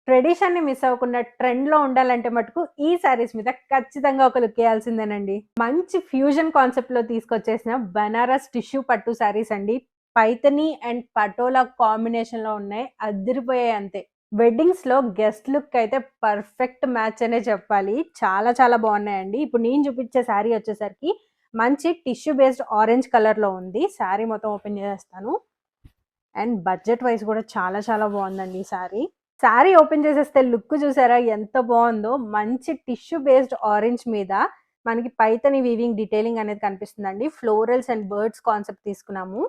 ట్రెడిషన్‌ని miss అవ్వకుండా ట్రెండ్‌లో ఉండాలంటే మటుకు ఈ శారీస్ మీద ఖచ్చితంగా ఒక లుక్ ఎయాల్సిందేనండి. మంచి ఫ్యూజన్ కాన్సెప్ట్‌లో తీసుకొచ్చేసిన బనారస్ టిష్యూ పట్టు శారీస్ అండి. పైథనీ అండ్ పటోలా కాంబినేషన్‌లో ఉన్నాయి. అద్దిరిపోయాయి అంతే. వెడ్డింగ్స్‌లో గెస్ట్ లుక్ అయితే పర్ఫెక్ట్ మ్యాచ్ అనే చెప్పాలి. చాలా చాలా బాగున్నాయండి. ఇప్పుడు నేను చూపించే శారీ వచ్చేసరికి మంచి టిష్యూ బేస్డ్ ఆరెంజ్ కలర్‌లో ఉంది. శారీ మొత్తం ఓపెన్ చేసేస్తాను. అండ్ బడ్జెట్ వైస్ కూడా చాలా చాలా బాగుందండి ఈ శారీ. శారీ ఓపెన్ చేసేస్తే లుక్ చూసారా ఎంత బాగుందో. మంచి టిష్యూ బేస్డ్ ఆరెంజ్ మీద మనకి పైథనీ వీవింగ్ డీటెయిలింగ్ అనేది కనిపిస్తుందండి. ఫ్లోరల్స్ అండ్ బర్డ్స్ కాన్సెప్ట్ తీసుకున్నాము.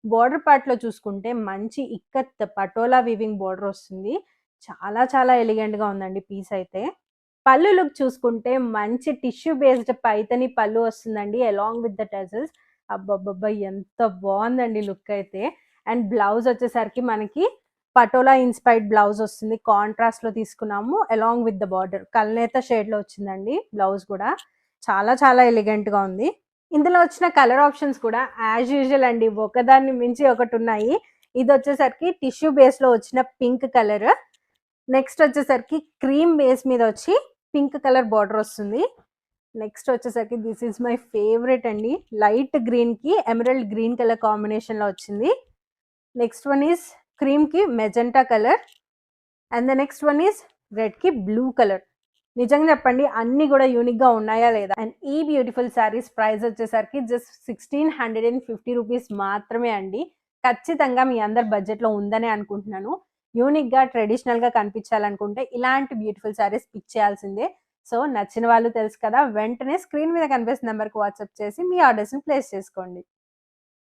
బోర్డర్ పార్ట్ లో చూసుకుంటే మంచి ఇక్కత్ పటోలా వీవింగ్ బోర్డర్ వస్తుంది. చాలా చాలా ఎలిగెంట్ గా ఉందండి పీస్ అయితే. పళ్ళు లుక్ చూసుకుంటే మంచి టిష్యూ బేస్డ్ పైథనీ పళ్ళు వస్తుందండి అలాంగ్ విత్ ద టెజల్స్. అబ్బబ్బబ్బా ఎంత బాగుందండి లుక్ అయితే. అండ్ బ్లౌజ్ వచ్చేసరికి మనకి పటోలా ఇన్స్పైర్డ్ బ్లౌజ్ వస్తుంది. కాంట్రాస్ట్ లో తీసుకున్నాము అలాంగ్ విత్ ద బార్డర్. కల్నేత షేడ్ లో వచ్చిందండి బ్లౌజ్ కూడా. చాలా చాలా ఎలిగెంట్ గా ఉంది. ఇందులో వచ్చిన కలర్ ఆప్షన్స్ కూడా యాజ్ యూజువల్ అండి, ఒకదాన్ని మించి ఒకటి ఉన్నాయి. ఇది వచ్చేసరికి టిష్యూ బేస్ లో వచ్చిన పింక్ కలర్. నెక్స్ట్ వచ్చేసరికి క్రీమ్ బేస్ మీద వచ్చి పింక్ కలర్ బార్డర్ వస్తుంది. నెక్స్ట్ వచ్చేసరికి దిస్ ఈజ్ మై ఫేవరెట్ అండి. లైట్ గ్రీన్ కి ఎమరల్డ్ గ్రీన్ కలర్ కాంబినేషన్ లో వచ్చింది. నెక్స్ట్ వన్ ఈస్ క్రీమ్ కి magenta colour and the next one is red కి బ్లూ కలర్. నిజంగా చెప్పండి అన్ని కూడా యూనిక్ గా ఉన్నాయా లేదా. అండ్ ఈ బ్యూటిఫుల్ శారీస్ ప్రైస్ వచ్చేసరికి జస్ట్ 1650 రూపీస్ మాత్రమే అండి. ఖచ్చితంగా మీ అందరి బడ్జెట్ లో ఉందని అనుకుంటున్నాను. యూనిక్ గా ట్రెడిషనల్ గా కనిపించాలనుకుంటే ఇలాంటి బ్యూటిఫుల్ శారీస్ పిక్ చేయాల్సిందే. సో నచ్చిన వాళ్ళు తెలుసు కదా, వెంటనే స్క్రీన్ మీద కనిపిస్తున్న నెంబర్కి వాట్సాప్ చేసి మీ ఆర్డర్స్ ని ప్లేస్ చేసుకోండి.